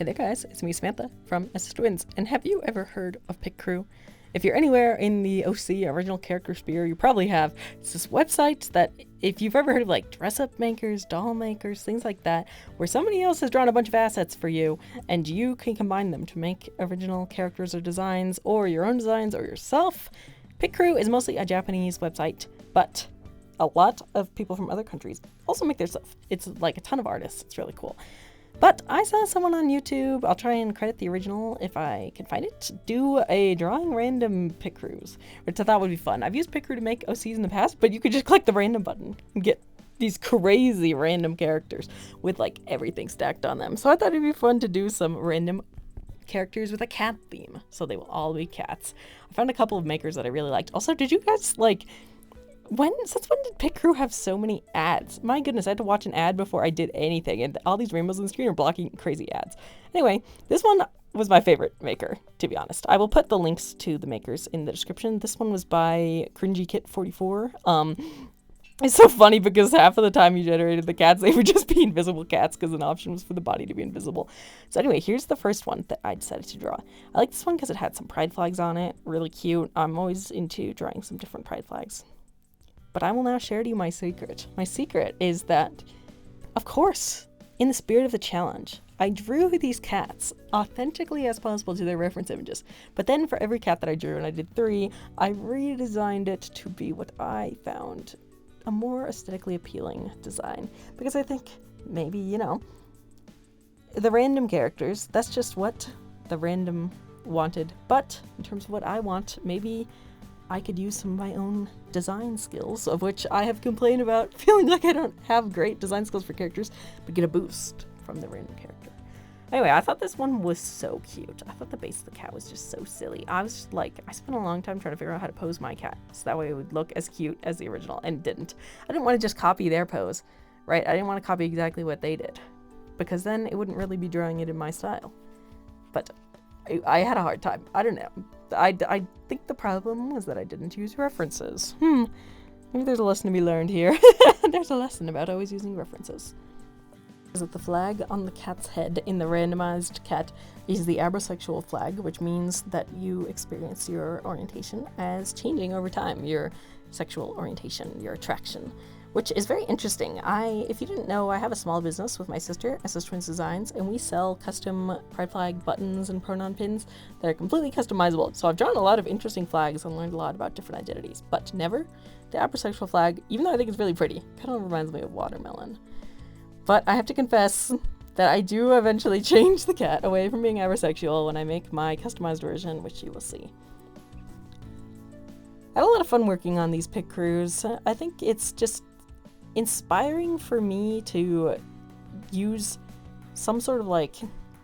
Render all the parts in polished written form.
Hey there guys, it's me Samantha from SS Twins, and have you ever heard of Piccrew? If you're anywhere in the OC original character sphere, you probably have. It's this website that, if you've ever heard of like dress-up makers, doll makers, things like that, where somebody else has drawn a bunch of assets for you, and you can combine them to make original characters or designs, or your own designs, or yourself. Piccrew is mostly a Japanese website, but a lot of people from other countries also make their stuff. It's like a ton of artists. It's really cool. But I saw someone on YouTube, I'll try and credit the original if I can find it, do a drawing random Piccrews, which I thought would be fun. I've used Piccrew to make OCs in the past, but you could just click the random button and get these crazy random characters with like everything stacked on them. So I thought it'd be fun to do some random characters with a cat theme, so they will all be cats. I found a couple of makers that I really liked. Also, did you guys like... Since when did Piccrew have so many ads? My goodness, I had to watch an ad before I did anything, and all these rainbows on the screen are blocking crazy ads. Anyway, this one was my favorite maker, to be honest. I will put the links to the makers in the description. This one was by CringyKit44. It's so funny because half of the time you generated the cats, they would just be invisible cats because an option was for the body to be invisible. So anyway, here's the first one that I decided to draw. I like this one because it had some pride flags on it. Really cute. I'm always into drawing some different pride flags. But I will now share to you my secret. My secret is that, of course, in the spirit of the challenge, I drew these cats authentically as possible to their reference images. But then for every cat that I drew, and I did 3, I redesigned it to be what I found a more aesthetically appealing design. Because I think maybe, you know, the random characters, that's just what the random wanted. But in terms of what I want, maybe I could use some of my own design skills, of which I have complained about feeling like I don't have great design skills for characters, but get a boost from the random character. Anyway, I thought this one was so cute. I thought the base of the cat was just so silly. I was just like, I spent a long time trying to figure out how to pose my cat, so that way it would look as cute as the original, and it didn't. I didn't want to just copy their pose, right? I didn't want to copy exactly what they did, because then it wouldn't really be drawing it in my style. But I had a hard time. I don't know. I think the problem was that I didn't use references. Maybe there's a lesson to be learned here. There's a lesson about always using references. Is that the flag on the cat's head in the randomized cat is the abrosexual flag, which means that you experience your orientation as changing over time, your sexual orientation, your attraction, which is very interesting. If you didn't know, I have a small business with my sister, SS Twins Designs, and we sell custom pride flag buttons and pronoun pins that are completely customizable. So I've drawn a lot of interesting flags and learned a lot about different identities, but never the abrosexual flag, even though I think it's really pretty. Kind of reminds me of watermelon. But I have to confess that I do eventually change the cat away from being abrosexual when I make my customized version, which you will see. I had a lot of fun working on these Piccrews. I think it's just inspiring for me to use some sort of like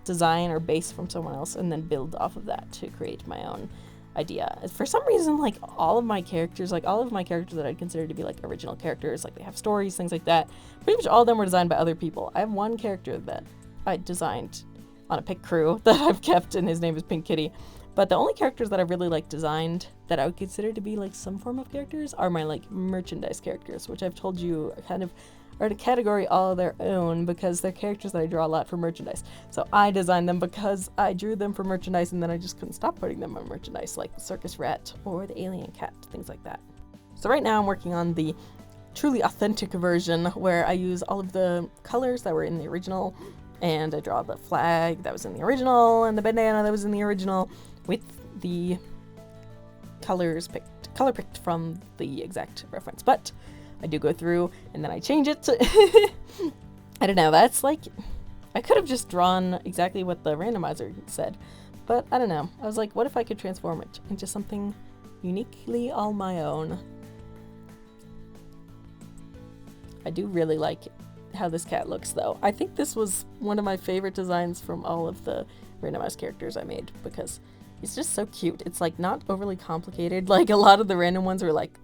design or base from someone else and then build off of that to create my own idea. For some reason, like all of my characters that I'd consider to be like original characters, like they have stories, things like that, pretty much all of them were designed by other people. I have one character that I designed on a Piccrew that I've kept, and his name is Pink Kitty. But the only characters that I really like designed that I would consider to be like some form of characters are my like merchandise characters, which I've told you kind of are in a category all their own because they're characters that I draw a lot for merchandise. So I designed them because I drew them for merchandise, and then I just couldn't stop putting them on merchandise, like the circus rat or the alien cat, things like that. So right now I'm working on the truly authentic version where I use all of the colors that were in the original, and I draw the flag that was in the original and the bandana that was in the original with the color picked from the exact reference. But I do go through and then I change it. I don't know, that's like, I could have just drawn exactly what the randomizer said, but I don't know. I was like, what if I could transform it into something uniquely all my own? I do really like how this cat looks though. I think this was one of my favorite designs from all of the randomized characters I made because it's just so cute. It's like not overly complicated. Like a lot of the random ones are like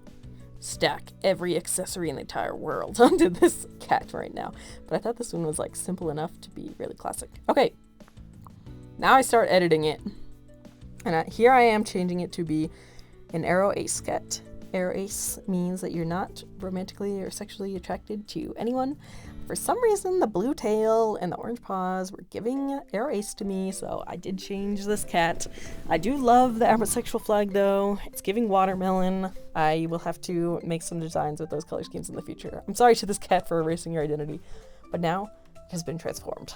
stack every accessory in the entire world onto this cat right now. But I thought this one was like simple enough to be really classic. Okay, now I start editing it. And here I am changing it to be an aro ace cat. Aro ace means that you're not romantically or sexually attracted to anyone. For some reason, the blue tail and the orange paws were giving ace to me, so I did change this cat. I do love the homosexual flag, though. It's giving watermelon. I will have to make some designs with those color schemes in the future. I'm sorry to this cat for erasing your identity, but now it has been transformed.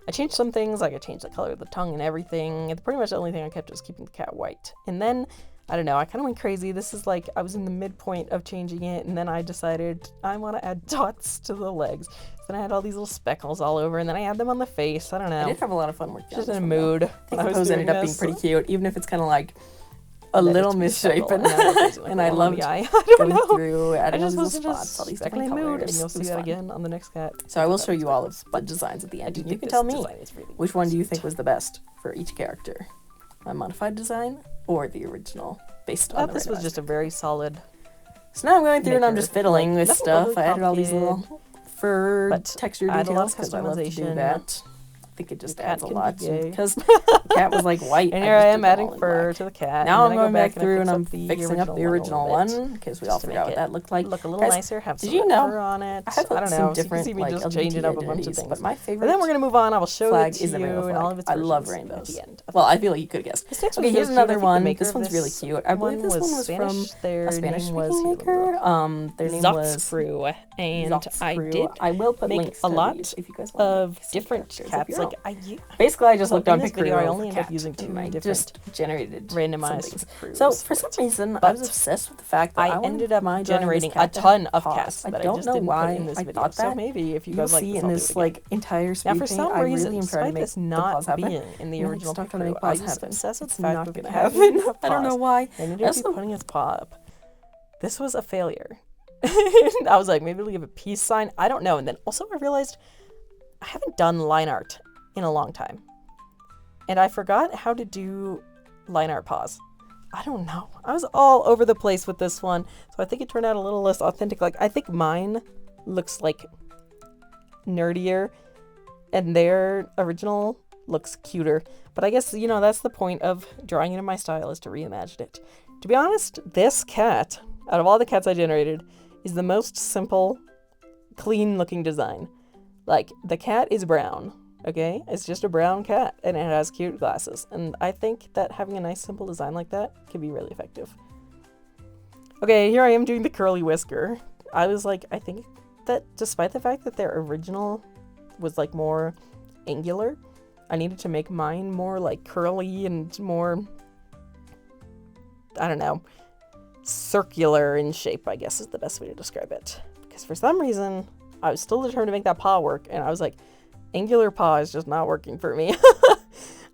I changed some things, like I changed the color of the tongue and everything. And pretty much the only thing I kept was keeping the cat white. And then, I don't know, I kind of went crazy. This is like, I was in the midpoint of changing it, and then I decided I want to add dots to the legs. So then I had all these little speckles all over, and then I had them on the face. I don't know. I did have a lot of fun working on Just this in a one, mood. though. I think the pose ended up being pretty cute, even if it's kind of like a Let little it be misshapen. speckle, And I loved I don't going know. through, adding all I these just little was in a spots, all these different speckling mood, colors. and you'll It see was that fun. again on the next cat. So I will show you all of the designs at the end. And You can this tell me design is really which one do you think was the best for each character, my modified design or the original based I on thought the this was randomized? just a very solid So now I'm going through and I'm maker. just fiddling Like, with nothing stuff. overly I added all these complicated, little fur but texture I had a lot details of because I love to do customization. that. I think it just The cat adds a can be lot gay. because the cat was like white. And here just I did am them all adding in fur black. to the cat. Now and I'm then I going go back back through and fix I'm up the fixing up the original one because we all just to forgot make what that looked like. look a little 'Cause nicer. Have some did you know fur on it. I have I don't some know. different so you can see me like just LGBT changing up a bunch of identities, things. but my favorite And then we're gonna move on. I will show flag it to is the you rainbow and flag. all of its I love versions rainbows. at the end. Well, I feel like you could have guessed. This next Okay, one's here's really cute. I another think the one. maker This of one's really this cute. I believe this one was Spanish. from Their a name Spanish was speaking maker. Their name was Piccrew, and I Piccrew. did I will put make links a to lot these if you guys want of some different characters of cats. your Like own. Basically, I just looked in on this Piccrew. video, I only ended up cat, using two and I different just generated some randomized things. Piccrews So for some for it. reason, I But was obsessed with the fact that I wanted ended up my drawing this generating a cat to ton have of paws. cats I that I don't just know didn't why put in this I video. thought So that. maybe if you You'll guys like see this, in I'll do this it like again. entire speed Now, for paint, some I reason, really am trying to despite make this the not paws happen. being in the And I original just not gonna Piccrew, make I paws was happen. obsessed with It's the fact not that gonna the cat happen. didn't have I don't know paws. why. I ended up Also- putting its paw up. This was a failure. I was like, maybe leave a peace sign. I don't know. And then also I realized I haven't done line art in a long time. And I forgot how to do line art paws. I don't know. I was all over the place with this one. So I think it turned out a little less authentic. Like, I think mine looks like nerdier and their original looks cuter. But I guess, you know, that's the point of drawing it in my style, is to reimagine it. To be honest, this cat, out of all the cats I generated, is the most simple, clean looking design. Like, the cat is brown, okay? It's just a brown cat, and it has cute glasses. And I think that having a nice simple design like that can be really effective. Okay, here I am doing the curly whisker. I was like, I think that despite the fact that their original was like more angular, I needed to make mine more like curly and more, I don't know, circular in shape, I guess is the best way to describe it. Because for some reason, I was still determined to make that paw work, and I was like, angular paw is just not working for me.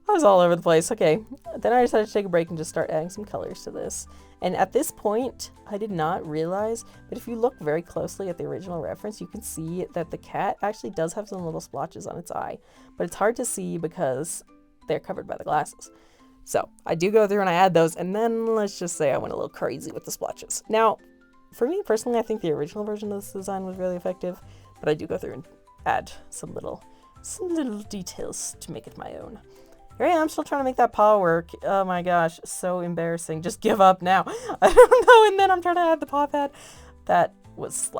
I was all over the place. Okay, then I decided to take a break and just start adding some colors to this. And at this point, I did not realize, but if you look very closely at the original reference, you can see that the cat actually does have some little splotches on its eye, but it's hard to see because they're covered by the glasses. So I do go through and I add those, and then let's just say I went a little crazy with the splotches. Now, for me personally, I think the original version of this design was really effective, but I do go through and add some little details to make it my own. Here I am still trying to make that paw work. Oh my gosh, so embarrassing. Just give up now. I don't know. And then I'm trying to add the paw pad. That was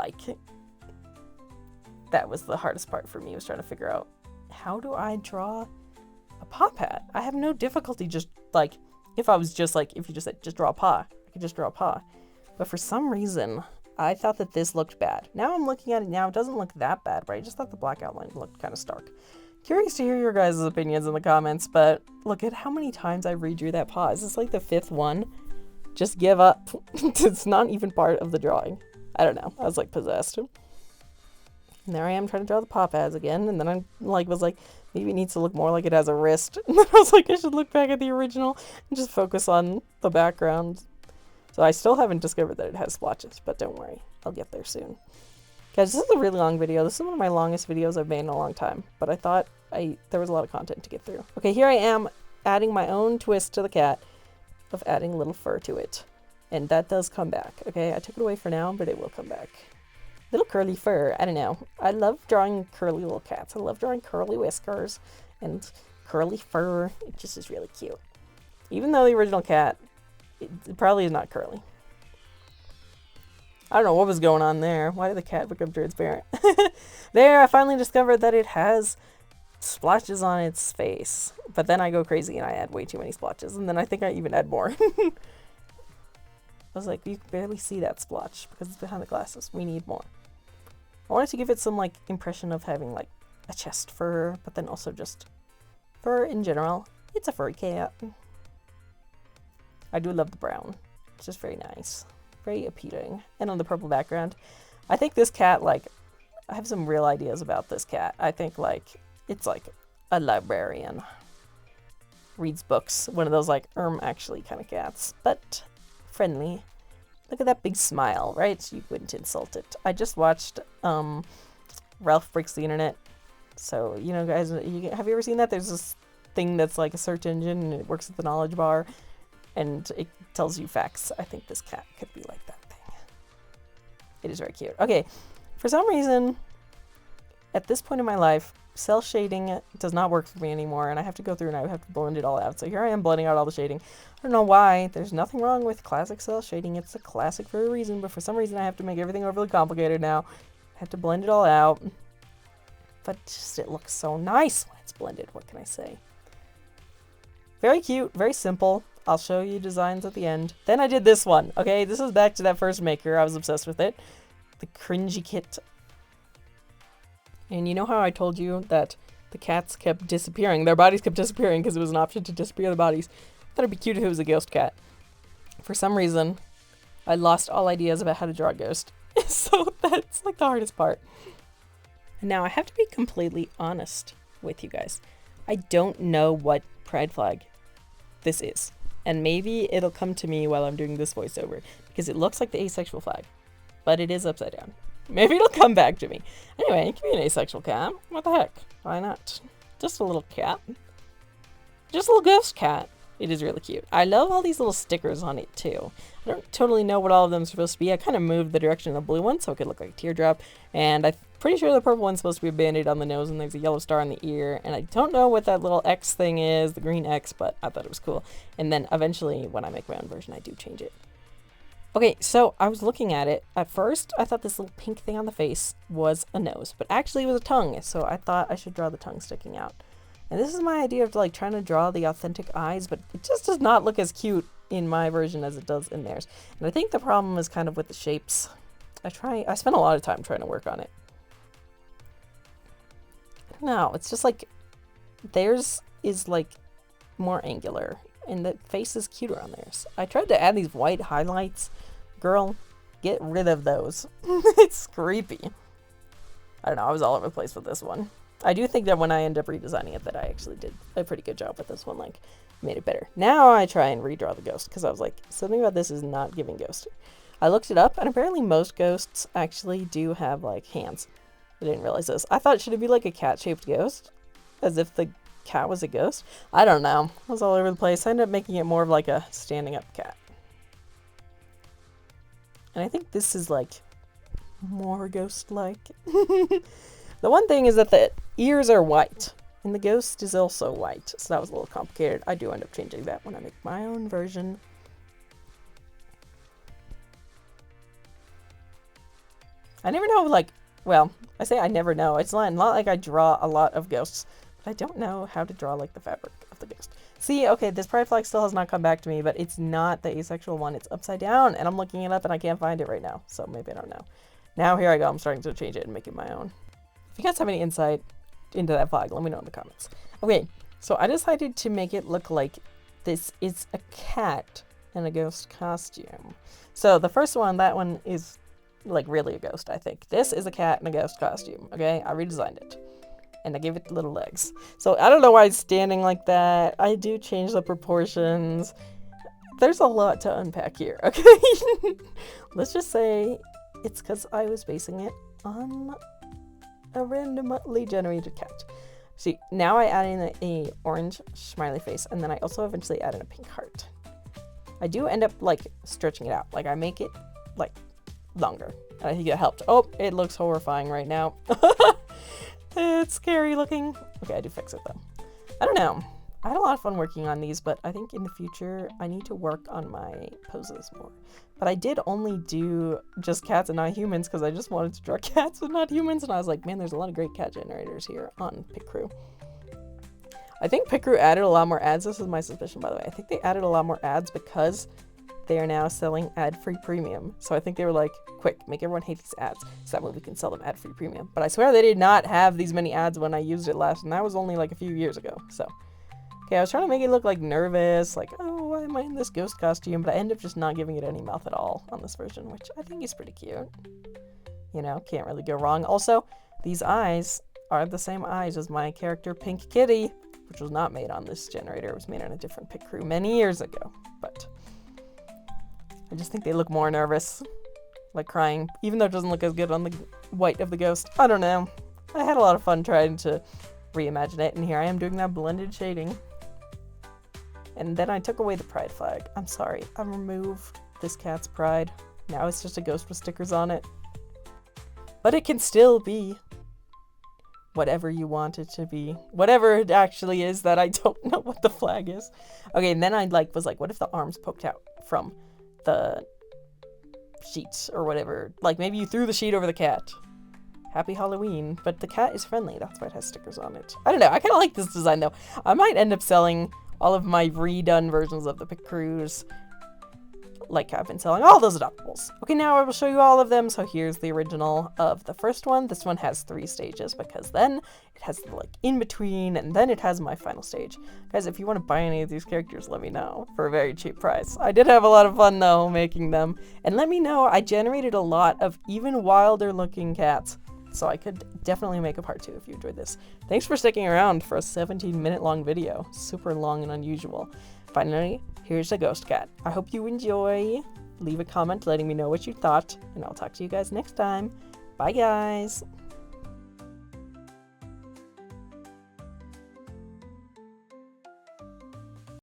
the hardest part for me, was trying to figure out, how do I draw a paw pad? I have no difficulty just like, if you just said, just draw a paw, I could just draw a paw. But for some reason, I thought that this looked bad. Now I'm looking at it now, it doesn't look that bad, but I just thought the black outline looked kind of stark. Curious to hear your guys' opinions in the comments, but look at how many times I redrew that paw. Is this like the 5th one? Just give up. It's not even part of the drawing. I don't know. I was like possessed. And there I am trying to draw the paw pads again, and then I was like, maybe it needs to look more like it has a wrist. And then I was like, I should look back at the original and just focus on the background. So I still haven't discovered that it has splotches, but don't worry. I'll get there soon. Guys, this is a really long video. This is one of my longest videos I've made in a long time, but I thought there was a lot of content to get through. Okay, here I am adding my own twist to the cat of adding a little fur to it. And that does come back, okay? I took it away for now, but it will come back. Little curly fur, I don't know. I love drawing curly little cats. I love drawing curly whiskers and curly fur. It just is really cute. Even though the original cat, it probably is not curly. I don't know what was going on there. Why did the cat become transparent? There, I finally discovered that it has splotches on its face. But then I go crazy and I add way too many splotches. And then I think I even add more. I was like, you can barely see that splotch because it's behind the glasses. We need more. I wanted to give it some, like, impression of having, like, a chest fur, but then also just fur in general. It's a furry cat. I do love the brown. It's just very nice. Very appealing. And on the purple background. I think this cat, like, I have some real ideas about this cat. I think, like, it's like a librarian. Reads books. One of those, like, actually kind of cats. But friendly. Look at that big smile, right? You wouldn't insult it. I just watched Ralph Breaks the Internet. So, you know, guys, have you ever seen that? There's this thing that's like a search engine and it works at the knowledge bar. And it tells you facts. I think this cat could be like that thing. It is very cute. Okay, for some reason, at this point in my life, cell shading does not work for me anymore, and I have to go through and I have to blend it all out. So here I am blending out all the shading. I don't know why. There's nothing wrong with classic cell shading. It's a classic for a reason, but for some reason I have to make everything overly complicated now. I have to blend it all out. But just it looks so nice when it's blended. What can I say? Very cute, very simple. I'll show you designs at the end. Then I did this one, okay? This is back to that first maker. I was obsessed with it. The cringy kit. And you know how I told you that the cats kept disappearing? Their bodies kept disappearing because it was an option to disappear the bodies. I thought it'd be cute if it was a ghost cat. For some reason, I lost all ideas about how to draw a ghost. So that's like the hardest part. Now I have to be completely honest with you guys. I don't know what pride flag this is. And maybe it'll come to me while I'm doing this voiceover, because it looks like the asexual flag, but it is upside down. Maybe it'll come back to me. Anyway, it can be an asexual cat. What the heck? Why not? Just a little cat. Just a little ghost cat. It is really cute. I love all these little stickers on it too. I don't totally know what all of them are supposed to be. I kind of moved the direction of the blue one so it could look like a teardrop. And I'm pretty sure the purple one's supposed to be a band-aid on the nose and there's a yellow star on the ear. And I don't know what that little X thing is, the green X, but I thought it was cool. And then eventually when I make my own version, I do change it. Okay, so I was looking at it. At first, I thought this little pink thing on the face was a nose, but actually it was a tongue. So I thought I should draw the tongue sticking out. And this is my idea of like trying to draw the authentic eyes, but it just does not look as cute in my version as it does in theirs. And I think the problem is kind of with the shapes. I spent a lot of time trying to work on it. I don't know, it's just like theirs is like more angular and the face is cuter on theirs. I tried to add these white highlights. Girl, get rid of those. It's creepy. I don't know, I was all over the place with this one. I do think that when I end up redesigning it that I actually did a pretty good job with this one, like made it better. Now I try and redraw the ghost because I was like, something about this is not giving ghost. I looked it up and apparently most ghosts actually do have like hands. I didn't realize this. I thought should it be like a cat-shaped ghost? As if the cat was a ghost? I don't know. I was all over the place. I ended up making it more of like a standing up cat. And I think this is like more ghost-like. The one thing is that the ears are white, and the ghost is also white, so that was a little complicated. I do end up changing that when I make my own version. I never know, like, well, I say I never know. It's not like I draw a lot of ghosts, but I don't know how to draw, like, the fabric of the ghost. See, okay, this pride flag still has not come back to me, but it's not the asexual one. It's upside down, and I'm looking it up, and I can't find it right now, so maybe I don't know. Now here I go. I'm starting to change it and make it my own. If you guys have any insight into that flag, let me know in the comments. Okay, so I decided to make it look like this is a cat in a ghost costume. So the first one, that one is like really a ghost, I think. This is a cat in a ghost costume, okay? I redesigned it. And I gave it little legs. So I don't know why it's standing like that. I do change the proportions. There's a lot to unpack here, okay? Let's just say it's because I was basing it on a randomly generated cat. See, now I add in a orange smiley face, and then I also eventually add in a pink heart. I do end up like stretching it out. Like I make it like longer. And I think it helped. Oh, it looks horrifying right now. It's scary looking. Okay, I do fix it though. I don't know. I had a lot of fun working on these, but I think in the future I need to work on my poses more. But I did only do just cats and not humans because I just wanted to draw cats and not humans, and I was like, man, there's a lot of great cat generators here on Piccrew. I think Piccrew added a lot more ads. This is my suspicion, by the way. I think they added a lot more ads because they are now selling ad-free premium. So I think they were like, quick, make everyone hate these ads so that way we can sell them ad-free premium. But I swear they did not have these many ads when I used it last, and that was only like a few years ago. So, okay, I was trying to make it look like nervous, like, oh, why am I in this ghost costume? But I ended up just not giving it any mouth at all on this version, which I think is pretty cute. You know, can't really go wrong. Also, these eyes are the same eyes as my character Pink Kitty, which was not made on this generator. It was made on a different Piccrew many years ago. But I just think they look more nervous, like crying, even though it doesn't look as good on the white of the ghost. I don't know. I had a lot of fun trying to reimagine it, and here I am doing that blended shading. And then I took away the pride flag. I'm sorry. I removed this cat's pride. Now it's just a ghost with stickers on it. But it can still be whatever you want it to be. Whatever it actually is that I don't know what the flag is. Okay, and then I was like, what if the arms poked out from the sheets or whatever? Like maybe you threw the sheet over the cat. Happy Halloween. But the cat is friendly. That's why it has stickers on it. I don't know. I kind of like this design though. I might end up selling all of my redone versions of the Piccrews, like I've been selling all those adoptables. Okay, now I will show you all of them. So here's the original of the first one. This one has 3 stages because then it has the in between, and then it has my final stage. Guys, if you want to buy any of these characters, let me know for a very cheap price. I did have a lot of fun though making them, and let me know. I generated a lot of even wilder looking cats, so I could definitely make a part 2 if you enjoyed this. Thanks for sticking around for a 17-minute long video. Super long and unusual. Finally, here's a ghost cat. I hope you enjoy. Leave a comment letting me know what you thought, and I'll talk to you guys next time. Bye, guys.